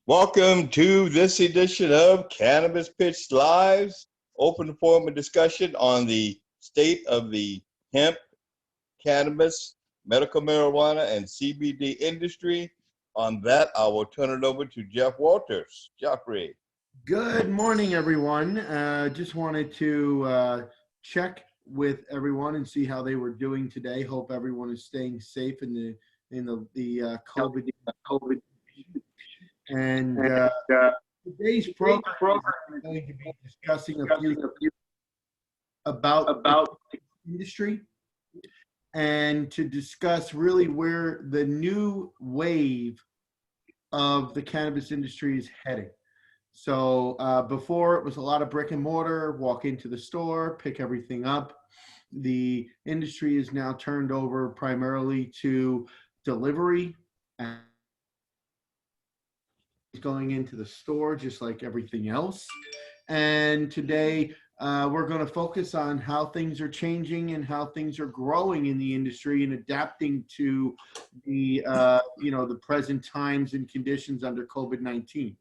Welcome to this edition of Cannabis Pitch Live's open forum and discussion on the state of the hemp, cannabis, medical marijuana, and CBD industry. On that, I will turn it over to Jeff Walters. Jeffrey. Good morning, everyone. Just wanted to check with everyone and see how they were doing today. Hope everyone is staying safe in the COVID. And today's program is going to be discussing a few about the industry and to discuss really where the new wave of the cannabis industry is heading. So before it was a lot of brick and mortar, walk into the store, pick everything up. The industry is now turned over primarily to delivery and going into the store just like everything else. And today we're going to focus on how things are changing and how things are growing in the industry and adapting to the the present times and conditions under COVID-19.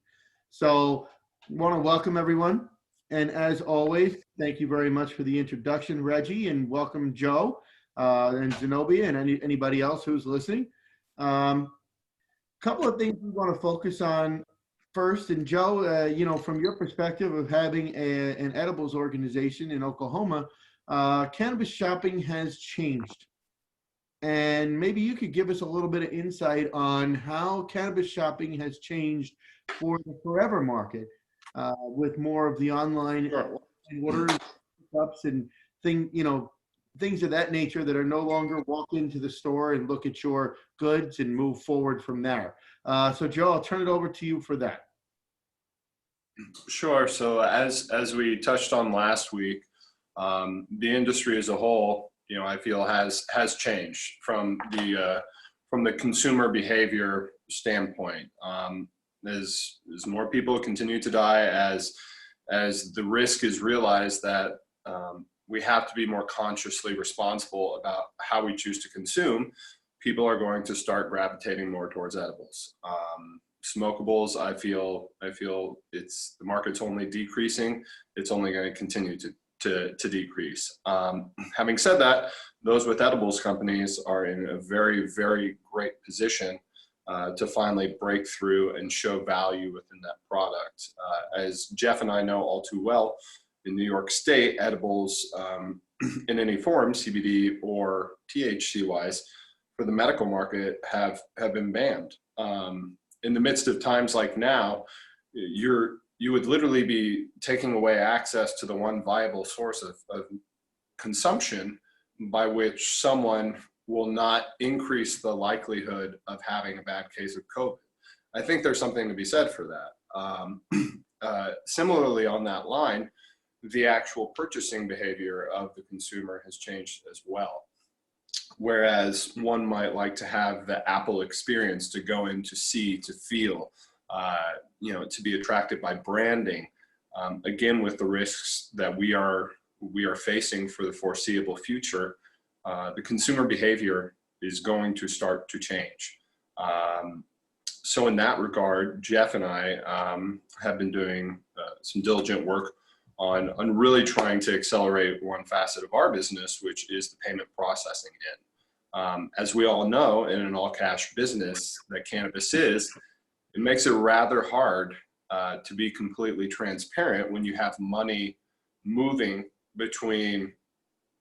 So I want to welcome everyone. And as always, thank you very much for the introduction, Reggie, and welcome Joe and Zenobia and anybody else who's listening. Couple of things we want to focus on first. And Joe, from your perspective of having an edibles organization in Oklahoma, cannabis shopping has changed. And maybe you could give us a little bit of insight on how cannabis shopping has changed for the forever market with more of the online orders, pickups, and things of that nature that are no longer walk into the store and look at your goods and move forward from there. So Joe, I'll turn it over to you for that. Sure. So as we touched on last week, the industry as a whole, I feel has changed from the consumer behavior standpoint. As more people continue to die, as the risk is realized that we have to be more consciously responsible about how we choose to consume, people are going to start gravitating more towards edibles. Smokables, I feel the market's only decreasing. It's only going to continue to decrease. Having said that, those with edibles companies are in a very, very great position to finally break through and show value within that product. As Jeff and I know all too well, in New York State, edibles in any form, CBD or THC wise, for the medical market have been banned. In the midst of times like now, you would literally be taking away access to the one viable source of consumption by which someone will not increase the likelihood of having a bad case of COVID. I think there's something to be said for that. Similarly, on that line, the actual purchasing behavior of the consumer has changed as well. Whereas one might like to have the Apple experience to go in, to see, to feel, to be attracted by branding, again, with the risks that we are facing for the foreseeable future, the consumer behavior is going to start to change. So in that regard, Jeff and I have been doing some diligent work on really trying to accelerate one facet of our business, which is the payment processing end. As we all know, in an all-cash business that cannabis is, it makes it rather hard to be completely transparent when you have money moving between,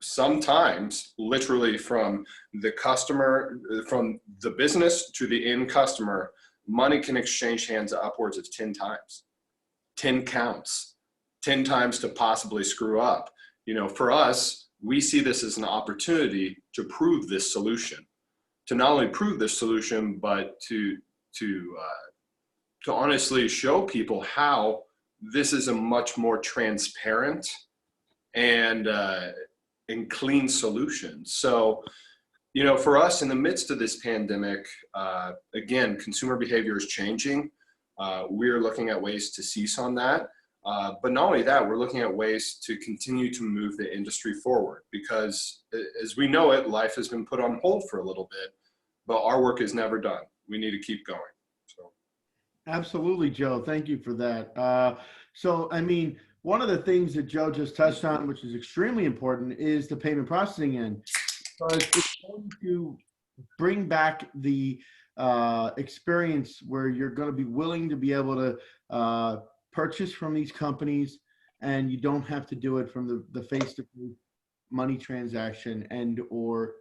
sometimes literally from the customer, from the business to the end customer. Money can exchange hands upwards of 10 times, 10 counts, 10 times to possibly screw up. For us, we see this as an opportunity to prove this solution, to not only prove this solution, but to honestly show people how this is a much more transparent and clean solution. So, for us in the midst of this pandemic, again, consumer behavior is changing. We're looking at ways to seize on that. But not only that, we're looking at ways to continue to move the industry forward, because as we know it, life has been put on hold for a little bit, but our work is never done. We need to keep going. So. Absolutely, Joe. Thank you for that. So, I mean, one of the things that Joe just touched on, which is extremely important, is the payment processing end. Because it's going to bring back the experience where you're going to be willing to be able to purchase from these companies, and you don't have to do it from the face-to-face money transaction and or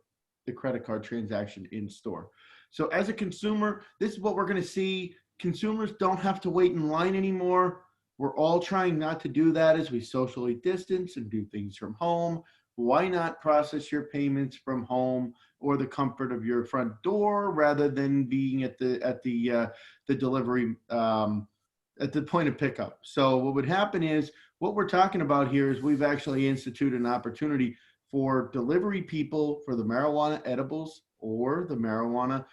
the credit card transaction in store. So as a consumer, this is what we're going to see. Consumers don't have to wait in line anymore. We're all trying not to do that as we socially distance and do things from home. Why not process your payments from home or the comfort of your front door rather than being at the delivery at the point of pickup? So what would happen is, what we're talking about here is we've actually instituted an opportunity for delivery people for the marijuana edibles or the marijuana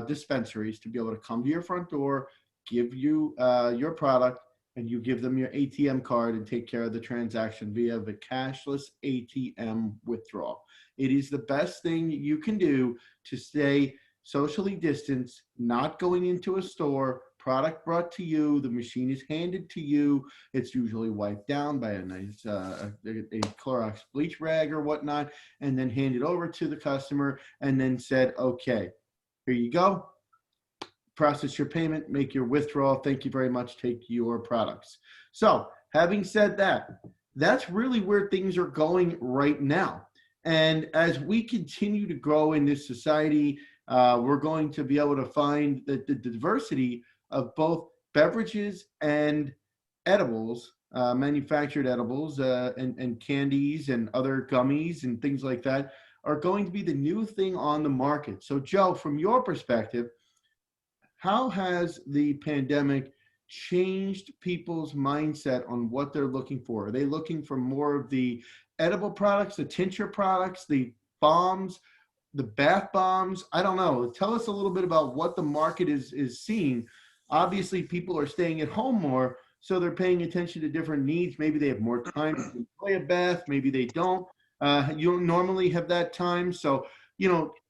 dispensaries to be able to come to your front door, give you your product, and you give them your ATM card and take care of the transaction via the cashless ATM withdrawal. It is the best thing you can do to stay socially distanced, not going into a store, product brought to you, the machine is handed to you. It's usually wiped down by a nice a Clorox bleach rag or whatnot, and then handed over to the customer and then said, okay, here you go. Process your payment, make your withdrawal. Thank you very much. Take your products. So having said that, that's really where things are going right now. And as we continue to grow in this society, we're going to be able to find that the diversity of both beverages and edibles, manufactured edibles and candies and other gummies and things like that are going to be the new thing on the market. So Joe, from your perspective, how has the pandemic changed people's mindset on what they're looking for? Are they looking for more of the edible products, the tincture products, the bombs, the bath bombs? I don't know. Tell us a little bit about what the market is seeing. Obviously, people are staying at home more, so they're paying attention to different needs. Maybe they have more time to enjoy a bath. Maybe they don't. You don't normally have that time. So,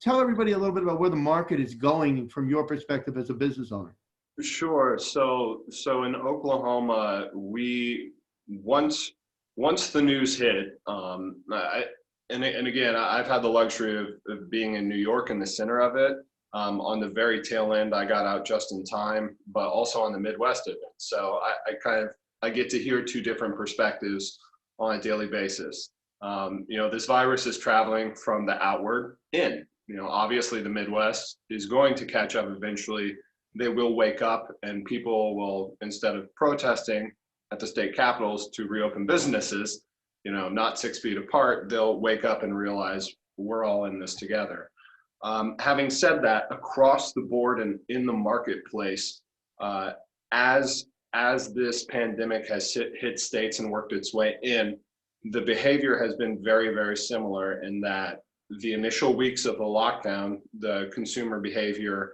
tell everybody a little bit about where the market is going from your perspective as a business owner. Sure. So in Oklahoma, we once the news hit, and again, I've had the luxury of being in New York in the center of it. On the very tail end, I got out just in time, but also on the Midwest of it. So I get to hear two different perspectives on a daily basis. This virus is traveling from the outward in. Obviously the Midwest is going to catch up eventually. They will wake up, and people will, instead of protesting at the state capitals to reopen businesses, not 6 feet apart, they'll wake up and realize we're all in this together. Having said that, across the board and in the marketplace, as this pandemic has hit states and worked its way in, the behavior has been very, very similar in that the initial weeks of the lockdown, the consumer behavior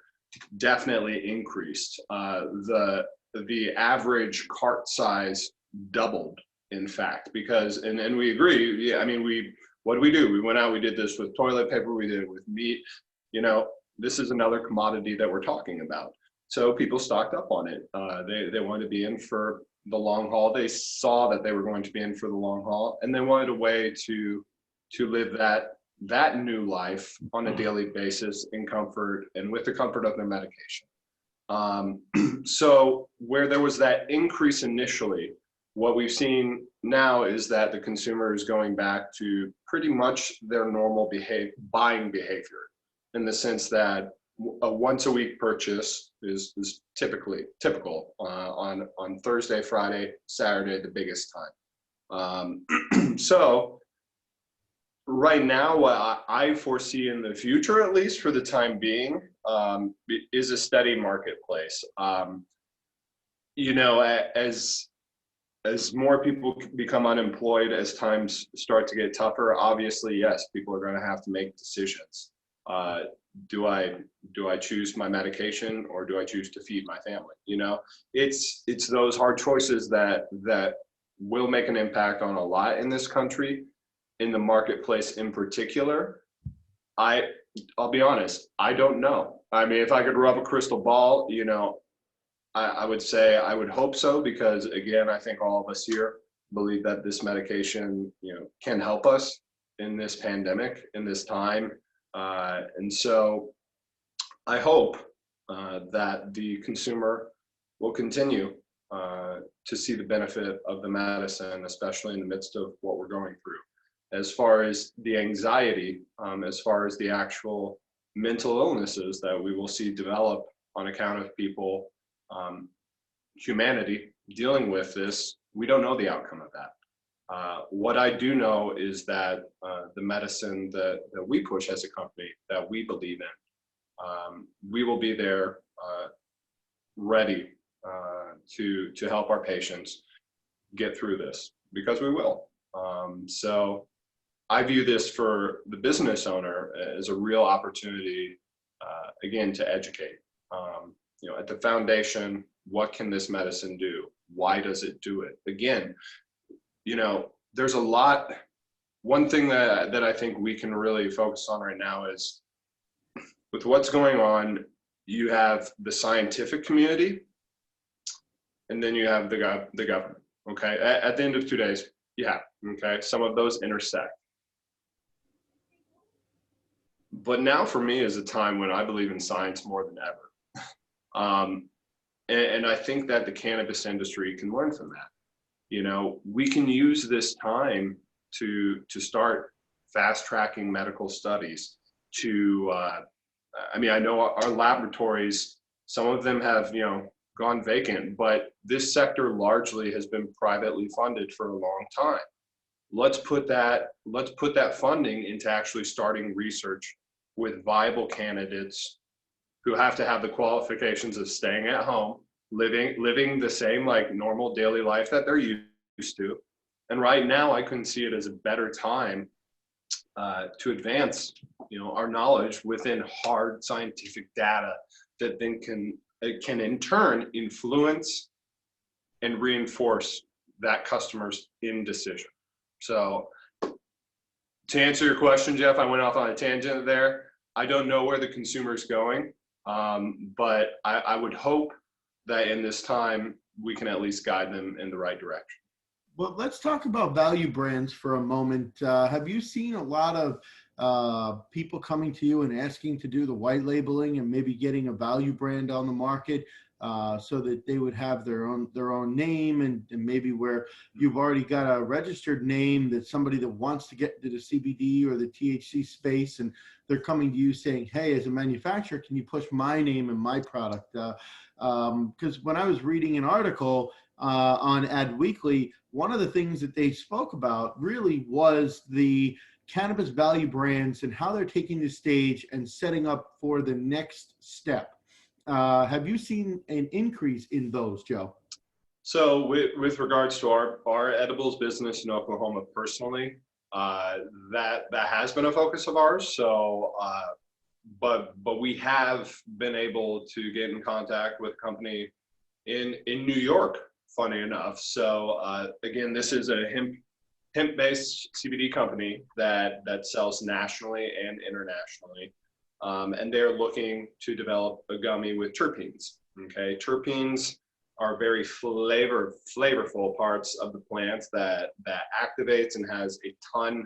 definitely increased. The average cart size doubled, in fact, because, and we agree, yeah, I mean, what do? We went out, we did this with toilet paper, we did it with meat. This is another commodity that we're talking about. So people stocked up on it. They wanted to be in for the long haul. They saw that they were going to be in for the long haul, and they wanted a way to live that new life on a daily basis in comfort and with the comfort of their medication. So where there was that increase initially, what we've seen now is that the consumer is going back to pretty much their normal buying behavior, in the sense that a once a week purchase is typical on Thursday, Friday, Saturday, the biggest time. So right now, what I foresee in the future, at least for the time being, is a steady marketplace. As more people become unemployed, as times start to get tougher, obviously, yes, people are going to have to make decisions. Do I choose my medication, or do I choose to feed my family? It's those hard choices that will make an impact on a lot in this country. In the marketplace in particular, I'll be honest, I don't know. I mean, if I could rub a crystal ball, I would say I would hope so, because again, I think all of us here believe that this medication, can help us in this pandemic, in this time. And so I hope that the consumer will continue to see the benefit of the medicine, especially in the midst of what we're going through. As far as the anxiety, as far as the actual mental illnesses that we will see develop on account of people, humanity dealing with this, we don't know the outcome of that. What I do know is that the medicine that we push as a company, that we believe in, we will be there ready to help our patients get through this, because we will. So I view this for the business owner as a real opportunity, again, to educate. At the foundation, what can this medicine do? Why does it do it? Again, there's a lot. One thing that I think we can really focus on right now is, with what's going on, you have the scientific community, and then you have the government. Okay, at the end of 2 days, okay, some of those intersect. But now for me is a time when I believe in science more than ever. And I think that the cannabis industry can learn from that. We can use this time to start fast tracking medical studies to, I know our laboratories, some of them have, gone vacant, but this sector largely has been privately funded for a long time. Let's put that funding into actually starting research with viable candidates who have to have the qualifications of staying at home, living the same like normal daily life that they're used to. And right now, I couldn't see it as a better time to advance, our knowledge within hard scientific data that then can in turn influence and reinforce that customer's indecision. So to answer your question, Jeff, I went off on a tangent there. I don't know where the consumer is going, but I would hope that in this time, we can at least guide them in the right direction. Well, let's talk about value brands for a moment. Have you seen a lot of people coming to you and asking to do the white labeling and maybe getting a value brand on the market so that they would have their own name, and maybe where you've already got a registered name, that somebody that wants to get into the CBD or the THC space, and they're coming to you saying, hey, as a manufacturer, can you push my name and my product? Because when I was reading an article on Ad Weekly, one of the things that they spoke about really was the cannabis value brands and how they're taking the stage and setting up for the next step. Have you seen an increase in those, Joe? So with regards to our edibles business in Oklahoma personally, that has been a focus of ours. So, but we have been able to get in contact with a company in New York, funny enough. So again, this is a hemp-based CBD company that sells nationally and internationally. And they're looking to develop a gummy with terpenes. Okay, terpenes are very flavorful parts of the plant that activates and has a ton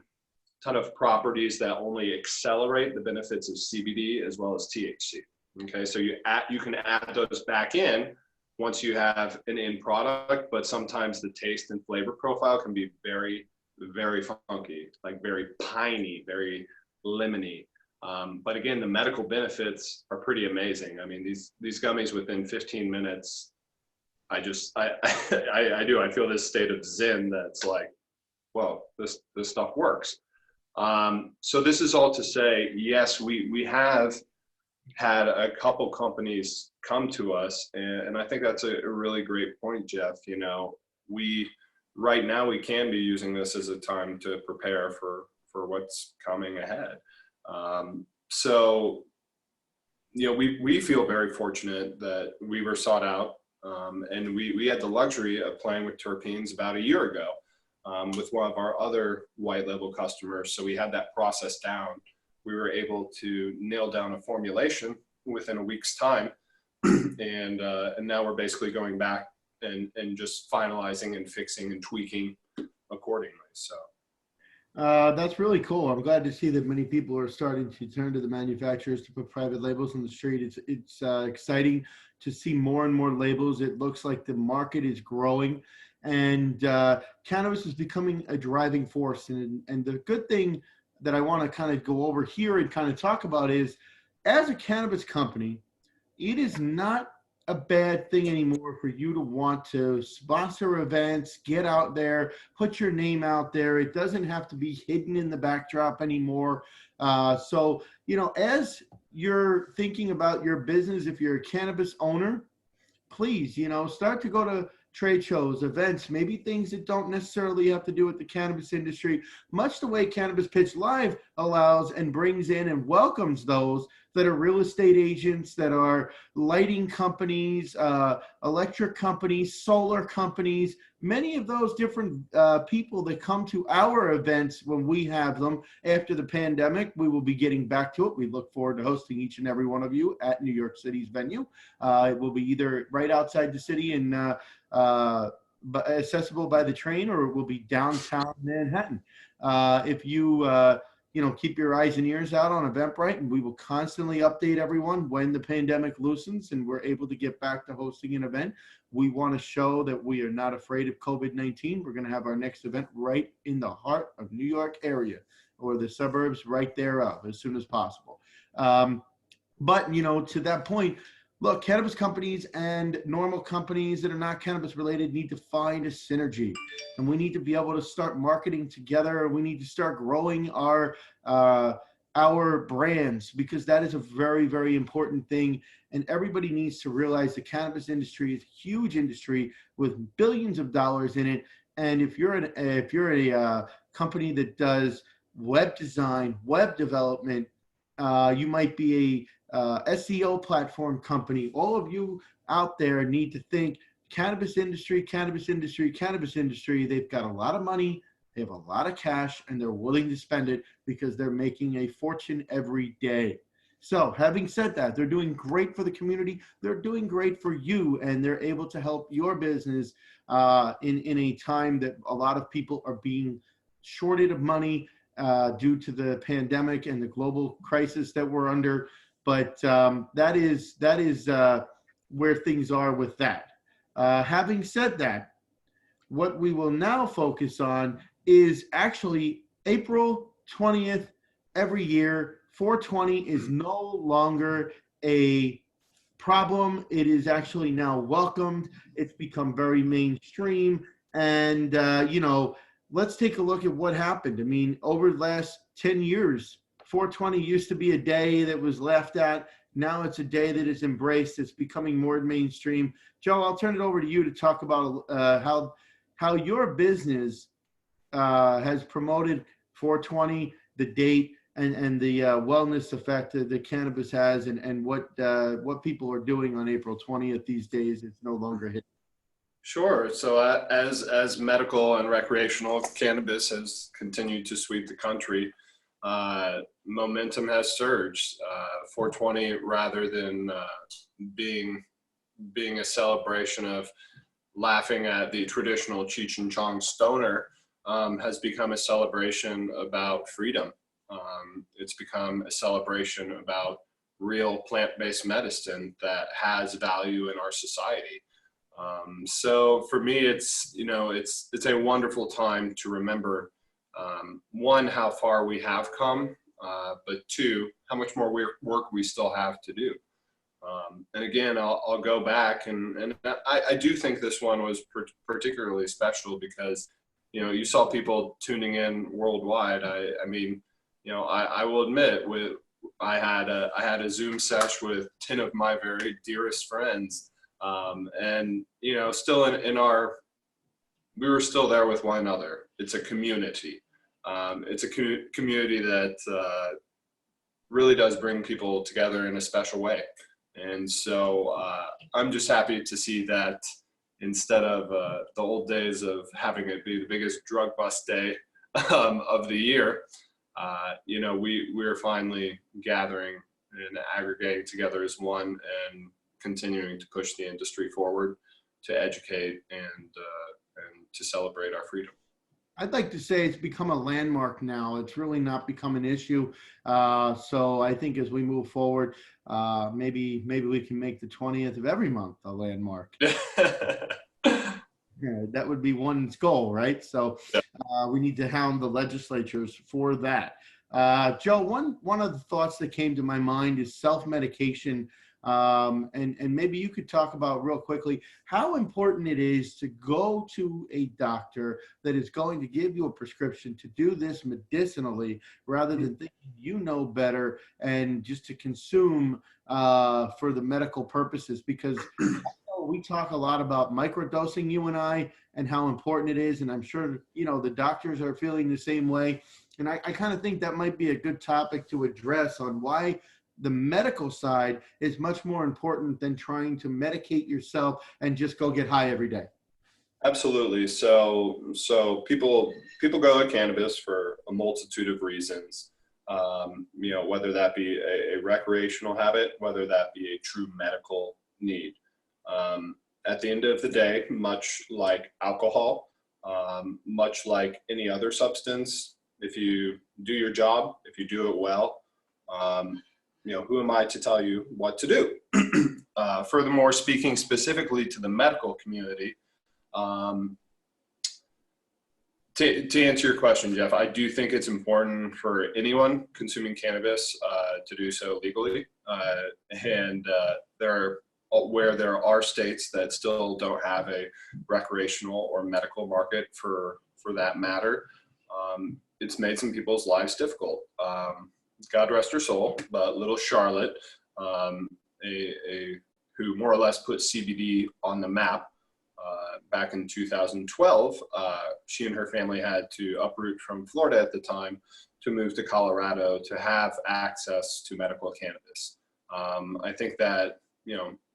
of properties that only accelerate the benefits of CBD as well as THC. Okay, so you can add those back in once you have an end product, but sometimes the taste and flavor profile can be very, very funky, like very piney, very lemony. But again, the medical benefits are pretty amazing. I mean, these gummies within 15 minutes, I feel this state of zen that's like, well, this stuff works. So this is all to say, yes, we have had a couple companies come to us, and I think that's a really great point, Jeff. Right now we can be using this as a time to prepare for what's coming ahead. So, we feel very fortunate that we were sought out, and we had the luxury of playing with terpenes about a year ago with one of our other white label customers. So we had that process down. We were able to nail down a formulation within a week's time and now we're basically going back and just finalizing and fixing and tweaking accordingly. So That's really cool. I'm glad to see that many people are starting to turn to the manufacturers to put private labels on the street. It's exciting to see more and more labels. It looks like the market is growing, and cannabis is becoming a driving force. And the good thing that I want to kind of go over here and kind of talk about is, as a cannabis company, it is not a bad thing anymore for you to want to sponsor events, get out there, put your name out there. It doesn't have to be hidden in the backdrop anymore. So, you know, as you're thinking about your business, if you're a cannabis owner, please, you know, start to go to trade shows, events, maybe things that don't necessarily have to do with the cannabis industry, much the way Cannabis Pitch Live allows and brings in and welcomes those that are real estate agents, that are lighting companies, electric companies, solar companies, many of those different people that come to our events when we have them after the pandemic. We will be getting back to it. We look forward to hosting each and every one of you at New York City's venue. It will be either right outside the city and accessible by the train, or it will be downtown Manhattan. If you you know, keep your eyes and ears out on Eventbrite, and we will constantly update everyone when the pandemic loosens and we're able to get back to hosting an event. We want to show that we are not afraid of COVID-19. We're going to have our next event right in the heart of New York area, or the suburbs right thereof, as soon as possible. But, you know, to that point, look, cannabis companies and normal companies that are not cannabis related need to find a synergy, and we need to be able to start marketing together. We need to start growing our brands, because that is a very, very important thing. And everybody needs to realize the cannabis industry is a huge industry with billions of dollars in it. And if you're a company that does web design, web development, you might be a SEO platform company. All of you out there need to think cannabis industry, cannabis industry, cannabis industry. They've got a lot of money, they have a lot of cash, and they're willing to spend it because they're making a fortune every day. So having said that, they're doing great for the community. They're doing great for you, and they're able to help your business in a time that a lot of people are being shorted of money due to the pandemic and the global crisis that we're under. But that is where things are with that. Having said that, what we will now focus on is actually April 20th every year. 420 is no longer a problem. It is actually now welcomed. It's become very mainstream. And, you know, let's take a look at what happened. I mean, over the last 10 years, 420 used to be a day that was laughed at. Now it's a day that is embraced. It's becoming more mainstream. Joe, I'll turn it over to you to talk about how your business has promoted 420, the date, and the wellness effect that cannabis has, and what people are doing on April 20th these days. It's no longer hidden. Sure. So as medical and recreational cannabis has continued to sweep the country, momentum has surged. 420, rather than being a celebration of laughing at the traditional Cheech and Chong stoner, has become a celebration about freedom. It's become a celebration about real plant-based medicine that has value in our society. So for me, it's a wonderful time to remember, one, how far we have come, but two, how much more work we still have to do. And again, I'll go back, and I do think this one was particularly special because, you know, you saw people tuning in worldwide. I mean, you know, I will admit, I had a Zoom sesh with 10 of my very dearest friends, and, you know, still we were still there with one another. It's a community. It's a community that really does bring people together in a special way. And so I'm just happy to see that instead of the old days of having it be the biggest drug bust day of the year, you know, we're finally gathering and aggregating together as one and continuing to push the industry forward, to educate and to celebrate our freedom. I'd like to say it's become a landmark now. It's really not become an issue. So I think as we move forward, maybe we can make the 20th of every month a landmark. Yeah, that would be one's goal, right? So we need to hound the legislatures for that. Joe, one of the thoughts that came to my mind is self-medication. And maybe you could talk about real quickly how important it is to go to a doctor that is going to give you a prescription to do this medicinally rather than thinking you know better and just to consume for the medical purposes. Because we talk a lot about microdosing, you and I, and how important it is. And I'm sure, the doctors are feeling the same way. And I kind of think that might be a good topic to address on why the medical side is much more important than trying to medicate yourself and just go get high every day. Absolutely. So people go to cannabis for a multitude of reasons. Whether that be a recreational habit, whether that be a true medical need. At the end of the day, much like alcohol, much like any other substance, if you do your job, if you do it well, who am I to tell you what to do? Furthermore, speaking specifically to the medical community, to answer your question, Jeff, I do think it's important for anyone consuming cannabis to do so legally. Where there are states that still don't have a recreational or medical market for that matter, it's made some people's lives difficult. God rest her soul, but little Charlotte, who more or less put CBD on the map back in 2012, she and her family had to uproot from Florida at the time to move to Colorado to have access to medical cannabis. I think that,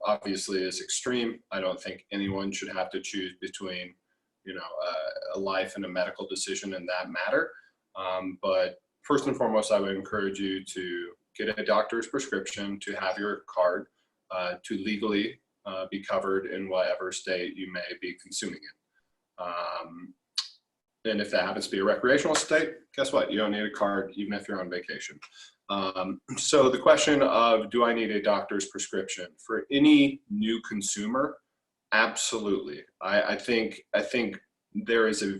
obviously is extreme. I don't think anyone should have to choose between, a life and a medical decision in that matter. But first and foremost, I would encourage you to get a doctor's prescription, to have your card, to legally be covered in whatever state you may be consuming it. And if that happens to be a recreational state, guess what? You don't need a card, even if you're on vacation. So the question of, do I need a doctor's prescription? For any new consumer, absolutely. I think there's a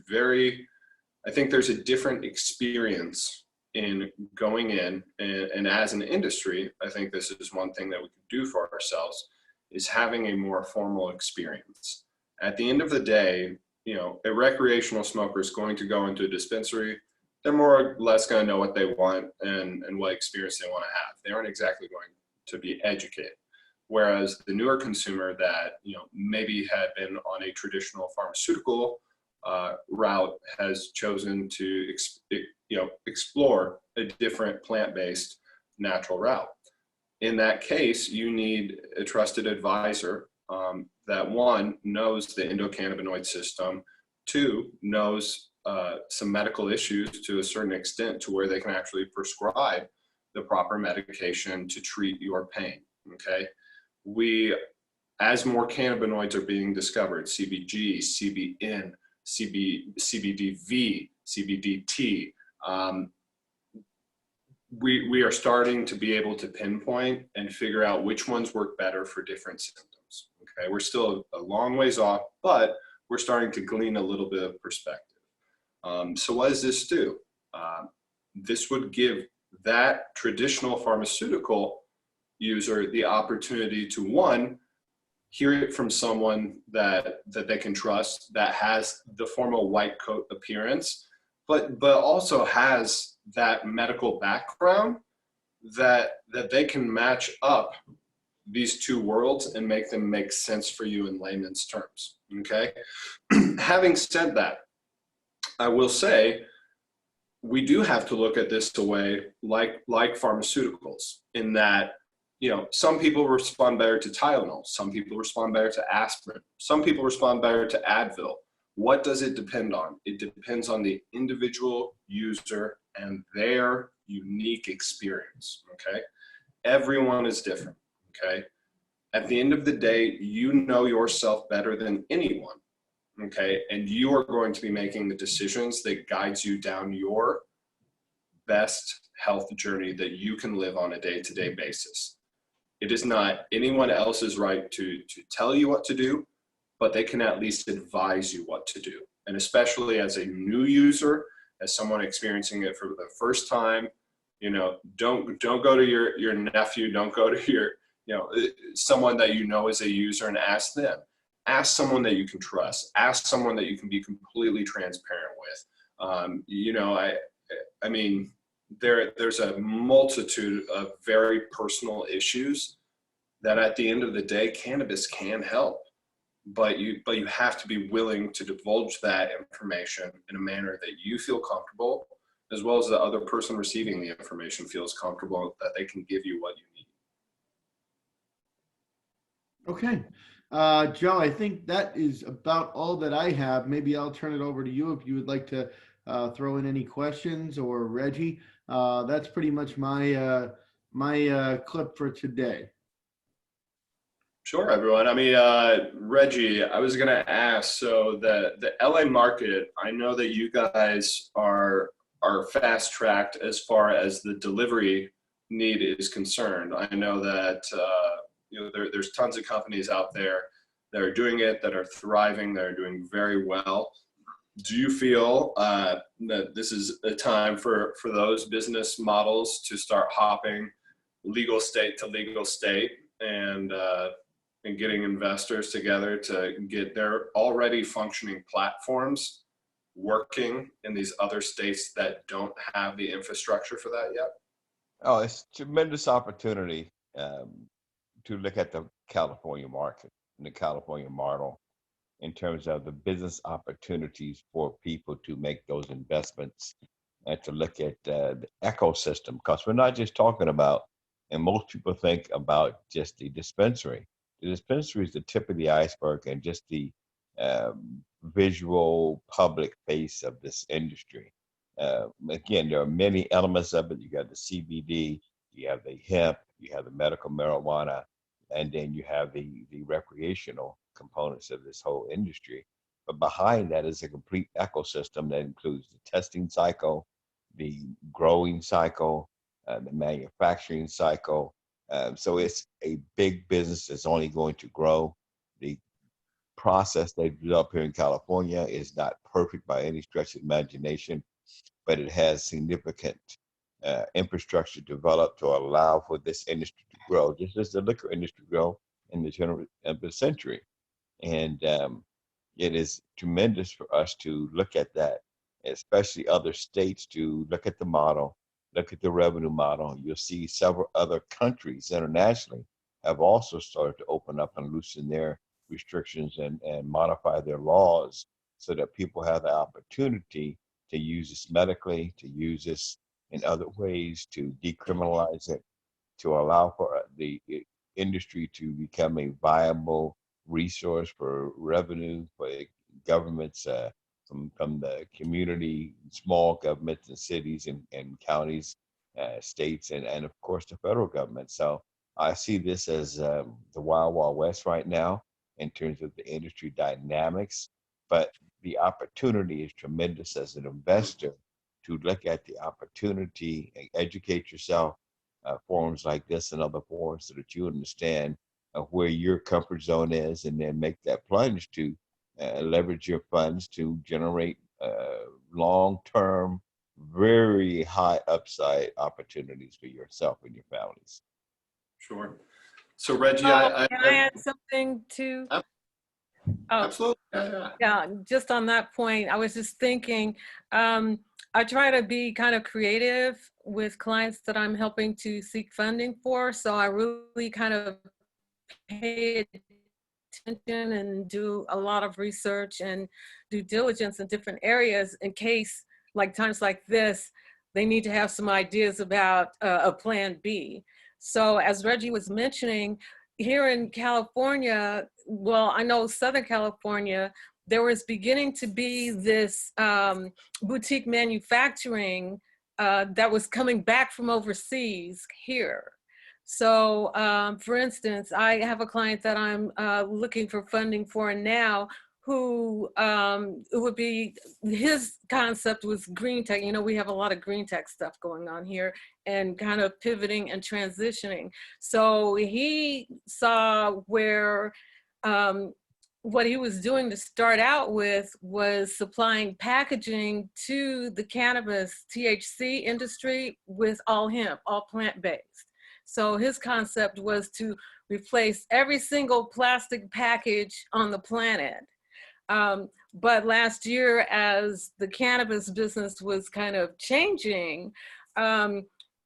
different experience in going in, and as an industry, I think this is one thing that we can do for ourselves, is having a more formal experience. At the end of the day, a recreational smoker is going to go into a dispensary. They're more or less going to know what they want and what experience they want to have. They aren't exactly going to be educated. Whereas the newer consumer that, maybe had been on a traditional pharmaceutical route has chosen to explore a different plant-based natural route. In that case, you need a trusted advisor that, one, knows the endocannabinoid system, two, knows some medical issues to a certain extent to where they can actually prescribe the proper medication to treat your pain. Okay, as more cannabinoids are being discovered, CBG, CBN, CBDV, CBDT, we are starting to be able to pinpoint and figure out which ones work better for different symptoms. Okay, we're still a long ways off, but we're starting to glean a little bit of perspective. So what does this do? This would give that traditional pharmaceutical user the opportunity to, one, hear it from someone that they can trust, that has the formal white coat appearance, but also has that medical background that they can match up these two worlds and make them make sense for you in layman's terms. Okay. Having said that, I will say we do have to look at this the way like pharmaceuticals, in that, some people respond better to Tylenol, some people respond better to aspirin, some people respond better to Advil. What does it depend on? It depends on the individual user and their unique experience. Okay, everyone is different. Okay, At the end of the day, you know yourself better than anyone, okay? And you are going to be making the decisions that guides you down your best health journey that you can live on a day-to-day basis. It is not anyone else's right to tell you what to do, but they can at least advise you what to do. And especially as a new user, as someone experiencing it for the first time, you know, don't go to your nephew, don't go to your, you know, someone that you know is a user and ask them. Ask someone that you can trust. Ask someone that you can be completely transparent with. You know, I mean, there's a multitude of very personal issues that at the end of the day, cannabis can help. But you have to be willing to divulge that information in a manner that you feel comfortable, as well as the other person receiving the information feels comfortable that they can give you what you need. Okay. Joe, I think that is about all that I have. Maybe I'll turn it over to you if you would like to throw in any questions, or Reggie. That's pretty much my clip for today. Sure, everyone. I mean, Reggie, I was going to ask, so the LA market, I know that you guys are fast tracked as far as the delivery need is concerned. I know that, you know, there's tons of companies out there that are doing it, that are thriving, that are doing very well. Do you feel that this is a time for those business models to start hopping legal state to legal state and getting investors together to get their already functioning platforms working in these other states that don't have the infrastructure for that yet? Oh, it's a tremendous opportunity to look at the California market and the California model in terms of the business opportunities for people to make those investments and to look at the ecosystem. Because we're not just talking about, and most people think about just the dispensary. The dispensary is the tip of the iceberg and just the visual public face of this industry. Again, there are many elements of it. You got the CBD, you have the hemp, you have the medical marijuana, and then you have the recreational components of this whole industry. But behind that is a complete ecosystem that includes the testing cycle, the growing cycle, the manufacturing cycle. So it's a big business that's only going to grow. The process they've developed here in California is not perfect by any stretch of imagination, but it has significant infrastructure developed to allow for this industry to grow, just as the liquor industry grew in the turn of the century. And it is tremendous for us to look at that, especially other states, to look at the model, look at the revenue model. You'll see several other countries internationally have also started to open up and loosen their restrictions and modify their laws so that people have the opportunity to use this medically, to use this in other ways, to decriminalize it, to allow for the industry to become a viable resource for revenue for governments, from the community, small governments and cities and counties, states, and of course the federal government. So I see this as the wild, wild west right now in terms of the industry dynamics, but the opportunity is tremendous as an investor to look at the opportunity and educate yourself, forums like this and other forums, so that you understand where your comfort zone is, and then make that plunge to leverage your funds to generate long-term, very high upside opportunities for yourself and your families. Sure. So Reggie, Can I add something to? Oh, absolutely. yeah, just on that point, I was just thinking, I try to be kind of creative with clients that I'm helping to seek funding for. So I really kind of pay attention and do a lot of research and due diligence in different areas in case, like times like this, they need to have some ideas about a plan B. So as Reggie was mentioning, here in California, well, I know Southern California, there was beginning to be this boutique manufacturing that was coming back from overseas here. So, for instance, I have a client that I'm looking for funding for now, who it would be, his concept was green tech. You know, we have a lot of green tech stuff going on here, and kind of pivoting and transitioning. So he saw where what he was doing to start out with was supplying packaging to the cannabis THC industry with all hemp, all plant-based. So his concept was to replace every single plastic package on the planet. But last year, as the cannabis business was kind of changing,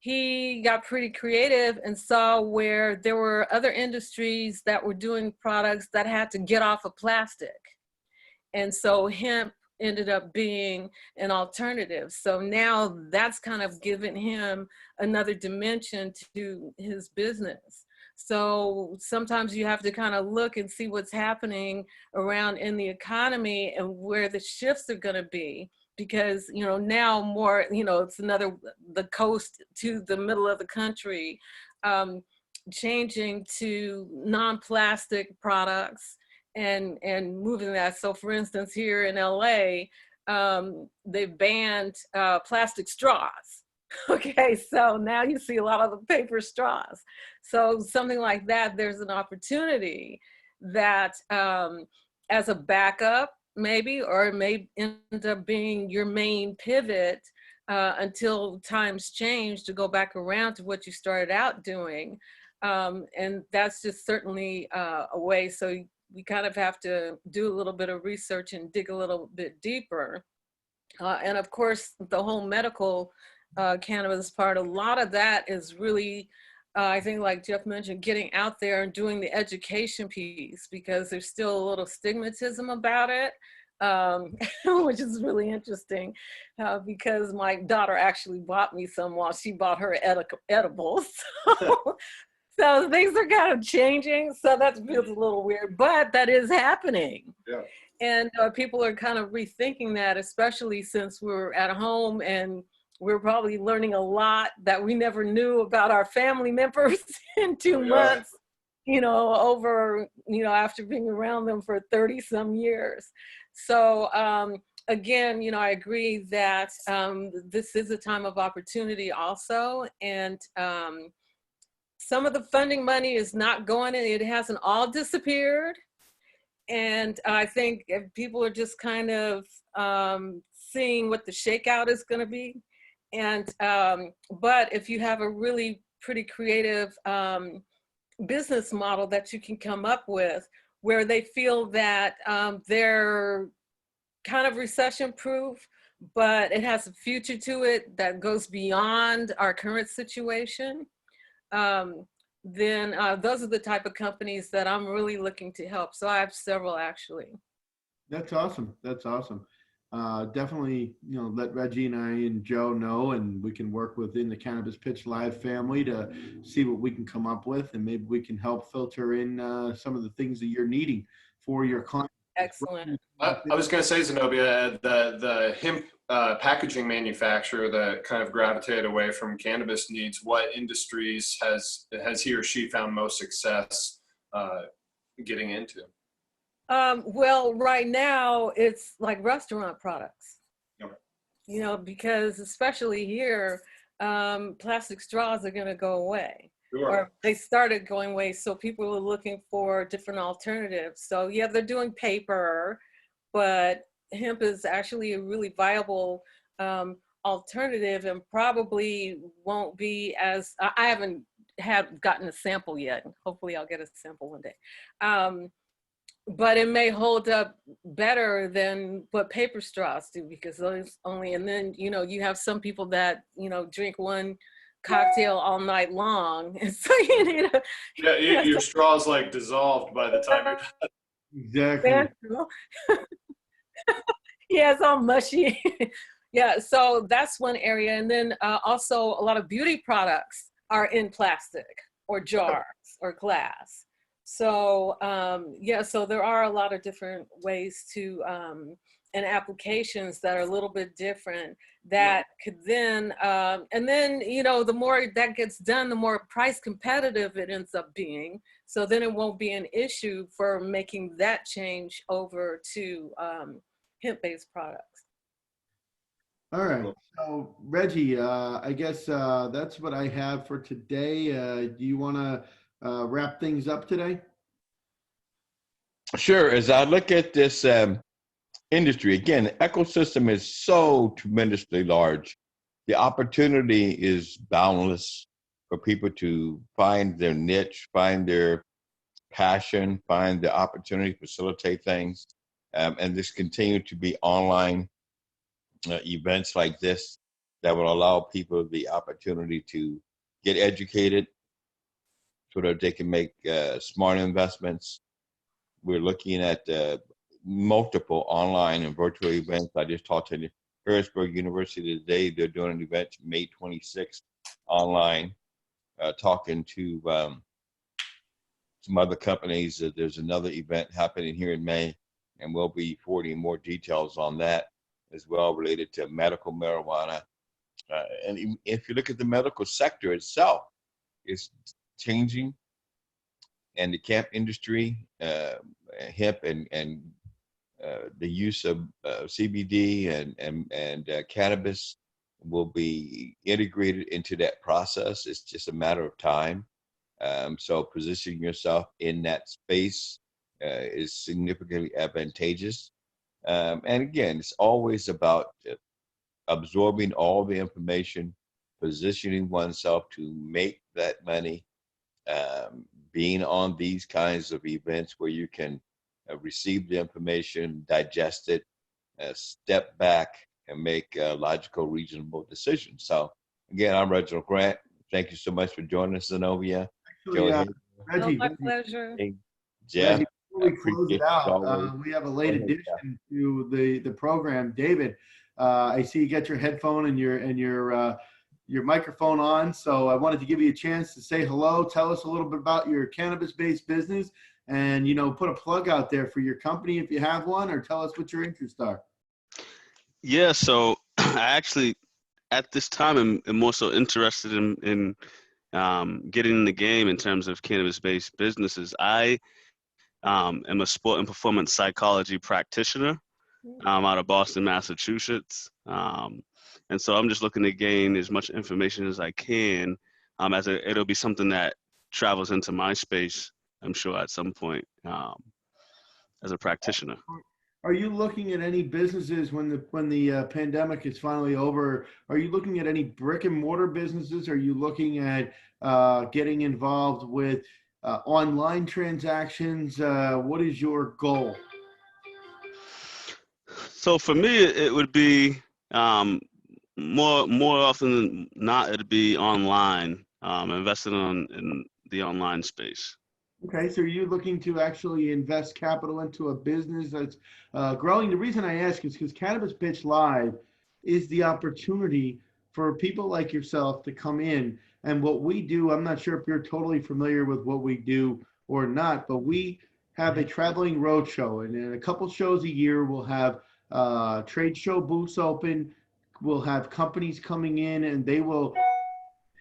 he got pretty creative and saw where there were other industries that were doing products that had to get off of plastic. And so hemp ended up being an alternative. So now that's kind of given him another dimension to his business. So sometimes you have to kind of look and see what's happening around in the economy and where the shifts are going to be. Because, you know, now more, you know, it's another, the coast to the middle of the country, changing to non-plastic products and moving that. So for instance, here in LA, they banned plastic straws. Okay, so now you see a lot of the paper straws. So something like that, there's an opportunity that as a backup, maybe, or it may end up being your main pivot until times change to go back around to what you started out doing. And that's just certainly a way. So we kind of have to do a little bit of research and dig a little bit deeper. And of course, the whole medical cannabis part, a lot of that is really, I think like Jeff mentioned, getting out there and doing the education piece, because there's still a little stigmatism about it, which is really interesting, because my daughter actually bought me some while she bought her edibles. So things are kind of changing. So that feels a little weird, but that is happening. Yeah. And people are kind of rethinking that, especially since we're at home and we're probably learning a lot that we never knew about our family members in 2 months, you know, over, you know, after being around them for 30 some years. So again, you know, I agree that this is a time of opportunity also. And some of the funding money is not going in, it hasn't all disappeared. And I think if people are just kind of seeing what the shakeout is going to be. And, but if you have a really pretty creative business model that you can come up with, where they feel that they're kind of recession proof, but it has a future to it that goes beyond our current situation, then those are the type of companies that I'm really looking to help. So I have several actually. That's awesome. That's awesome. Definitely, you know, let Reggie and I and Joe know, and we can work within the Cannabis Pitch Live family to see what we can come up with, and maybe we can help filter in some of the things that you're needing for your clients. Excellent. I was going to say, Zenobia, the hemp packaging manufacturer that kind of gravitated away from cannabis needs, what industries has he or she found most success getting into? Well, right now it's like restaurant products, Okay. you know, because especially here, plastic straws are going to go away. Sure. Or they started going away. So people are looking for different alternatives. So yeah, they're doing paper, but hemp is actually a really viable alternative, and probably won't be as, I haven't gotten a sample yet. Hopefully I'll get a sample one day. But it may hold up better than what paper straws do, because those only, and then, you know, you have some people that, you know, drink one cocktail all night long. And so you need a, Yeah, your straw's like dissolved by the time you're done. Exactly. yeah, it's all mushy. Yeah, so that's one area. And then also a lot of beauty products are in plastic or jars or glass. So yeah, so there are a lot of different ways to and applications that are a little bit different that could then and then the more that gets done, the more price competitive it ends up being. So then it won't be an issue for making that change over to hemp-based products. All right. So Reggie, I guess that's what I have for today. Do you want to wrap things up today? Sure. As I look at this industry, again, the ecosystem is so tremendously large. The opportunity is boundless for people to find their niche, find their passion, find the opportunity to facilitate things, and just continue to be online events like this that will allow people the opportunity to get educated so that they can make smart investments. We're looking at multiple online and virtual events. I just talked to Harrisburg University today. They're doing an event May 26th online, talking to some other companies. There's another event happening here in May, and we'll be forwarding more details on that as well related to medical marijuana. And if you look at the medical sector itself, it's changing. And the camp industry, hemp and the use of CBD and cannabis will be integrated into that process. It's just a matter of time. So positioning yourself in that space is significantly advantageous. And again, it's always about absorbing all the information, positioning oneself to make that money, being on these kinds of events where you can receive the information, digest it, step back, and make logical, reasonable decisions. So again, I'm Reginald Grant. Thank you so much for joining us, Zenobia. Reggie, My pleasure. Jeff, Reggie, before we close it out, we have a late Go ahead, addition to the program. David, I see you got your headphone and your microphone on, so I wanted to give you a chance to say hello. Tell us a little bit about your cannabis-based business, and put a plug out there for your company if you have one, or tell us what your interests are. Yeah, so I actually at this time am more so interested in getting in the game in terms of cannabis-based businesses. I am a sport and performance psychology practitioner out of Boston, Massachusetts. And so I'm just looking to gain as much information as I can, it'll be something that travels into my space, I'm sure, at some point as a practitioner. Are you looking at any businesses when the pandemic is finally over? Are you looking at any brick and mortar businesses? Are you looking at getting involved with online transactions? What is your goal? So for me, it would be more often than not, it'd be online, investing in the online space. Okay, so are you looking to actually invest capital into a business that's growing? The reason I ask is because Cannabis Pitch Live is the opportunity for people like yourself to come in. And what we do, I'm not sure if you're totally familiar with what we do or not, but we have a traveling road show. And in a couple shows a year, we'll have trade show booths open. We'll have companies coming in and they will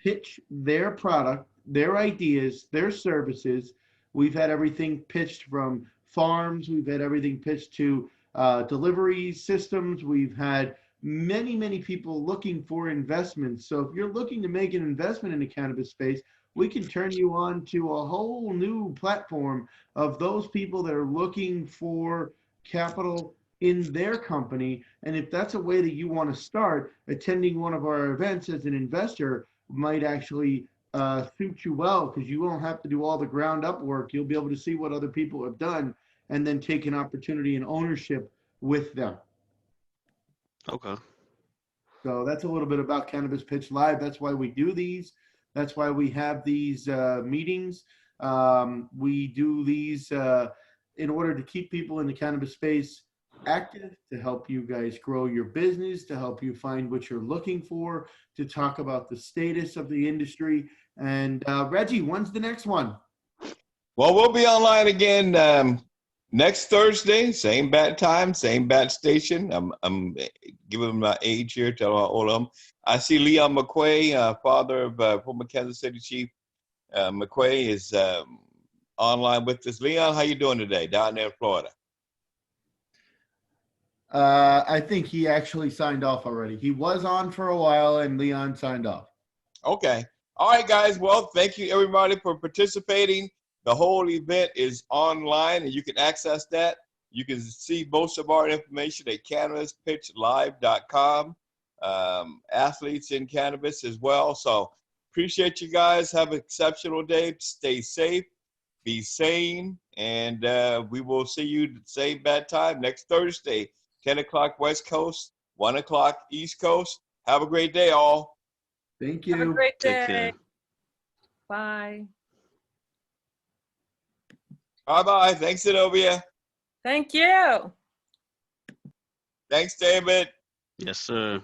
pitch their product, their ideas, their services. We've had everything pitched from farms. We've had everything pitched to delivery systems. We've had many people looking for investments. So if you're looking to make an investment in the cannabis space, we can turn you on to a whole new platform of those people that are looking for capital in their company. And if that's a way that you want to start, attending one of our events as an investor might actually suit you well, because you won't have to do all the ground up work. You'll be able to see what other people have done and then take an opportunity and ownership with them. Okay. So that's a little bit about Cannabis Pitch Live. That's why we do these. That's why we have these meetings. We do these in order to keep people in the cannabis space active, to help you guys grow your business, to help you find what you're looking for, to talk about the status of the industry. And Reggie, when's the next one? Well, we'll be online again next Thursday, same bat time, same bat station. I'm giving my age here, tell how old I am. I see Leon McQuay, father of former Kansas City Chief McQuay, is online with us. Leon, how you doing today down there in Florida? I think he actually signed off already. He was on for a while, and Leon signed off. Okay. All right, guys. Well, thank you, everybody, for participating. The whole event is online, and you can access that. You can see most of our information at cannabispitchlive.com. Athletes in cannabis as well. So appreciate you guys. Have an exceptional day. Stay safe. Be sane. And we will see you the same bad time next Thursday, 10 o'clock West Coast, 1 o'clock East Coast. Have a great day, all. Thank Have a you. great Take day. care. Bye. Bye-bye. Thanks, Zenobia. Thank you. Thanks, David. Yes, sir.